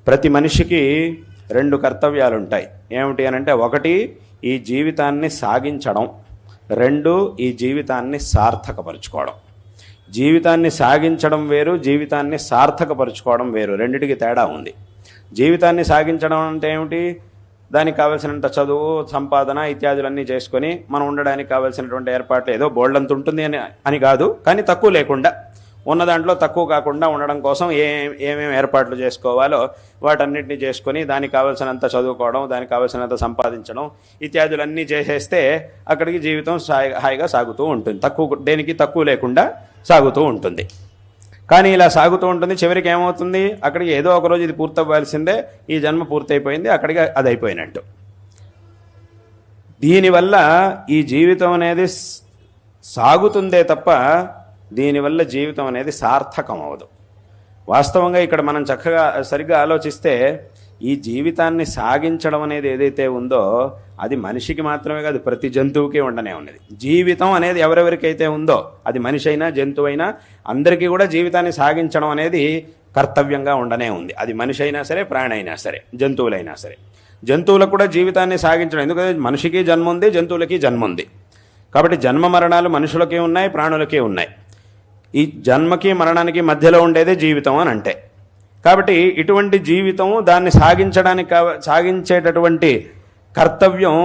ప్రతి మనిషికి రెండు కర్తవ్యాలు ఉంటాయి. ఏమిటి అనంటే, ఒకటి ఈ జీవితాన్ని సాగించడం, రెండు ఈ జీవితాన్ని సార్థకపరుచుకోవడం. జీవితాన్ని సాగించడం వేరు, జీవితాన్ని సార్థకపరుచుకోవడం వేరు. రెండిటికి తేడా ఉంది. జీవితాన్ని సాగించడం అంటే ఏమిటి? దానికి కావాల్సినంత చదువు, సంపాదన ఇత్యాదులన్నీ చేసుకొని మనం ఉండడానికి కావాల్సినటువంటి ఏర్పాట్లు ఏదో బోల్డంత ఉంటుంది అని కాదు, కానీ తక్కువ లేకుండా, ఉన్న దాంట్లో తక్కువ కాకుండా ఉండడం కోసం ఏమేమి ఏర్పాట్లు చేసుకోవాలో వాటన్నిటిని చేసుకొని దానికి కావాల్సినంత చదువుకోవడం, దానికి కావాల్సినంత సంపాదించడం ఇత్యాదులన్నీ చేసేస్తే అక్కడికి జీవితం హాయిగా సాగుతూ ఉంటుంది. దేనికి తక్కువ లేకుండా సాగుతూ ఉంటుంది. కానీ ఇలా సాగుతూ ఉంటుంది, చివరికి ఏమవుతుంది? అక్కడికి ఏదో ఒకరోజు ఇది పూర్తవ్వాల్సిందే, ఈ జన్మ పూర్తయిపోయింది, అక్కడికి అది అయిపోయినట్టు. దీనివల్ల ఈ జీవితం అనేది సాగుతుందే తప్ప దీనివల్ల జీవితం అనేది సార్థకం అవ్వదు. వాస్తవంగా ఇక్కడ మనం చక్కగా సరిగ్గా ఆలోచిస్తే ఈ జీవితాన్ని సాగించడం అనేది ఏదైతే ఉందో అది మనిషికి మాత్రమే కాదు, ప్రతి జంతువుకి ఉండనే ఉన్నది. జీవితం అనేది ఎవరెవరికైతే ఉందో, అది మనిషి అయినా జంతువు అయినా అందరికీ కూడా జీవితాన్ని సాగించడం అనేది కర్తవ్యంగా ఉండనే ఉంది. అది మనిషి అయినా సరే, ప్రాణి అయినా సరే, జంతువులైనా సరే. జంతువులకు కూడా జీవితాన్ని సాగించడం, ఎందుకంటే మనిషికి జన్మ ఉంది, జంతువులకి జన్మ ఉంది. కాబట్టి జన్మ మరణాలు మనుషులకి ఉన్నాయి, ప్రాణులకి ఉన్నాయి. ఈ జన్మకి మరణానికి మధ్యలో ఉండేదే జీవితం అని అంటే, కాబట్టి ఇటువంటి జీవితం దాన్ని సాగించేటటువంటి కర్తవ్యం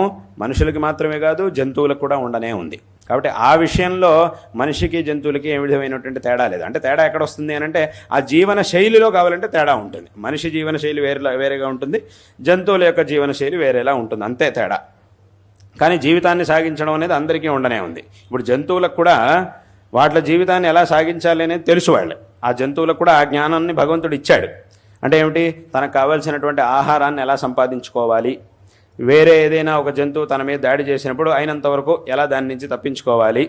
మనుషులకి మాత్రమే కాదు, జంతువులకు కూడా ఉండనే ఉంది. కాబట్టి ఆ విషయంలో మనిషికి జంతువులకి ఏ విధమైనటువంటి తేడా లేదు. అంటే తేడా ఎక్కడ వస్తుంది అని అంటే, ఆ జీవన శైలిలో కావాలంటే తేడా ఉంటుంది. మనిషి జీవన శైలి వేరేగా ఉంటుంది, జంతువుల యొక్క జీవన శైలి వేరేలా ఉంటుంది, అంతే తేడా. కానీ జీవితాన్ని సాగించడం అనేది అందరికీ ఉండనే ఉంది. ఇప్పుడు జంతువులకు కూడా వాటి జీవితాన్ని ఎలా సాగించాలి అనేది తెలుసు వాళ్ళే. ఆ జంతువులకు కూడా ఆ జ్ఞానాన్ని భగవంతుడు ఇచ్చాడు. అంటే ఏమిటి? తనకు కావాల్సినటువంటి ఆహారాన్ని ఎలా సంపాదించుకోవాలి, వేరే ఏదైనా ఒక జంతువు తన మీద దాడి చేసినప్పుడు అయినంత వరకు ఎలా దాని నుంచి తప్పించుకోవాలి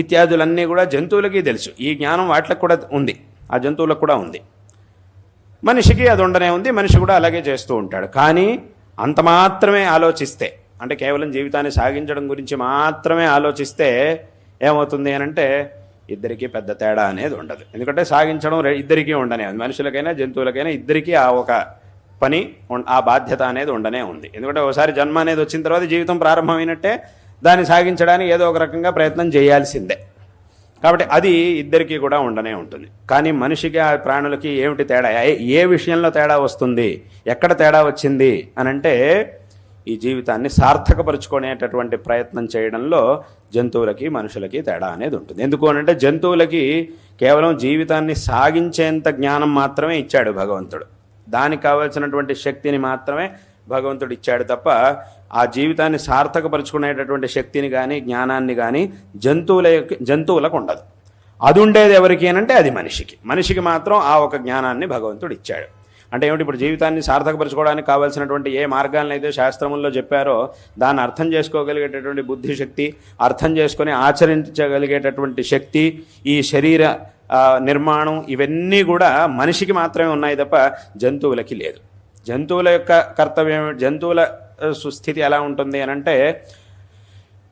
ఇత్యాదులన్నీ కూడా జంతువులకి తెలుసు. ఈ జ్ఞానం వాటికి కూడా ఉంది, ఆ జంతువులకు కూడా ఉంది. మనిషికి అది ఉండనే ఉంది, మనిషి కూడా అలాగే చేస్తూ ఉంటాడు. కానీ అంత మాత్రమే ఆలోచిస్తే, అంటే కేవలం జీవితాన్ని సాగించడం గురించి మాత్రమే ఆలోచిస్తే ఏమవుతుంది అని అంటే, ఇద్దరికీ పెద్ద తేడా అనేది ఉండదు. ఎందుకంటే సాగించడం ఇద్దరికీ ఉండనే ఉంది, మనుషులకైనా జంతువులకైనా ఇద్దరికీ ఆ ఒక పని, ఆ బాధ్యత అనేది ఉండనే ఉంది. ఎందుకంటే ఒకసారి జన్మ అనేది వచ్చిన తర్వాత జీవితం ప్రారంభమైనట్టే, దాన్ని సాగించడానికి ఏదో ఒక రకంగా ప్రయత్నం చేయాల్సిందే. కాబట్టి అది ఇద్దరికీ కూడా ఉండనే ఉంటుంది. కానీ మనిషికి, ఆ ప్రాణులకి ఏమిటి తేడా? ఏ విషయంలో తేడా వస్తుంది, ఎక్కడ తేడా వచ్చింది అని అంటే, ఈ జీవితాన్ని సార్థకపరుచుకునేటటువంటి ప్రయత్నం చేయడంలో జంతువులకి మనుషులకి తేడా అనేది ఉంటుంది. ఎందుకు అనంటే, జంతువులకి కేవలం జీవితాన్ని సాగించేంత జ్ఞానం మాత్రమే ఇచ్చాడు భగవంతుడు. దానికి కావాల్సినటువంటి శక్తిని మాత్రమే భగవంతుడు ఇచ్చాడు తప్ప, ఆ జీవితాన్ని సార్థకపరుచుకునేటటువంటి శక్తిని కానీ జ్ఞానాన్ని కానీ జంతువులకు ఉండదు. అది ఉండేది ఎవరికి అనంటే అది మనిషికి మాత్రం ఆ ఒక జ్ఞానాన్ని భగవంతుడు ఇచ్చాడు. అంటే ఏమిటి? ఇప్పుడు జీవితాన్ని సార్థకపరచుకోవడానికి కావాల్సినటువంటి ఏ మార్గాలను అయితే శాస్త్రముల్లో చెప్పారో దాన్ని అర్థం చేసుకోగలిగేటటువంటి బుద్ధిశక్తి, అర్థం చేసుకొని ఆచరించగలిగేటటువంటి శక్తి, ఈ శరీర నిర్మాణం, ఇవన్నీ కూడా మనిషికి మాత్రమే ఉన్నాయి తప్ప జంతువులకి లేదు. జంతువుల యొక్క కర్తవ్యం, జంతువుల సుస్థితి ఎలా ఉంటుంది అని అంటే,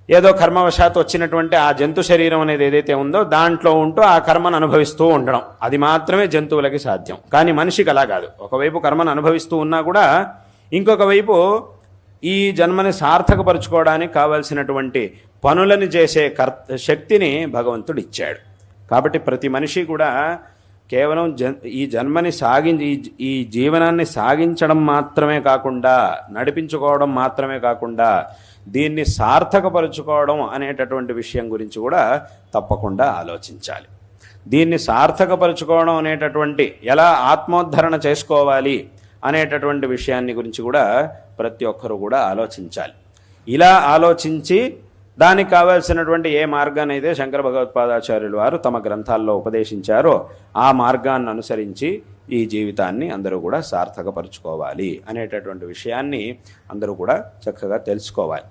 ఏదో కర్మవశాత్తు వచ్చినటువంటి ఆ జంతు శరీరం అనేది ఏదైతే ఉందో దాంట్లో ఉంటూ ఆ కర్మను అనుభవిస్తూ ఉండడం, అది మాత్రమే జంతువులకి సాధ్యం. కానీ మనిషికి అలా కాదు. ఒకవైపు కర్మను అనుభవిస్తూ ఉన్నా కూడా ఇంకొక వైపు ఈ జన్మని సార్థకపరుచుకోవడానికి కావాల్సినటువంటి పనులను చేసే శక్తిని భగవంతుడు ఇచ్చాడు. కాబట్టి ప్రతి మనిషి కూడా కేవలం ఈ జన్మని ఈ జీవనాన్ని సాగించడం మాత్రమే కాకుండా, నడిపించుకోవడం మాత్రమే కాకుండా, దీన్ని సార్థకపరుచుకోవడం అనేటటువంటి విషయం గురించి కూడా తప్పకుండా ఆలోచించాలి. దీన్ని సార్థకపరుచుకోవడం అనేటటువంటి, ఎలా ఆత్మోద్ధరణ చేసుకోవాలి అనేటటువంటి విషయాన్ని గురించి కూడా ప్రతి ఒక్కరూ కూడా ఆలోచించాలి. ఇలా ఆలోచించి దానికి కావాల్సినటువంటి ఏ మార్గాన్ని అయితే శంకర భగవత్పాదాచార్యులు వారు తమ గ్రంథాల్లో ఉపదేశించారో ఆ మార్గాన్ని అనుసరించి ఈ జీవితాన్ని అందరూ కూడా సార్థకపరుచుకోవాలి అనేటటువంటి విషయాన్ని అందరూ కూడా చక్కగా తెలుసుకోవాలి.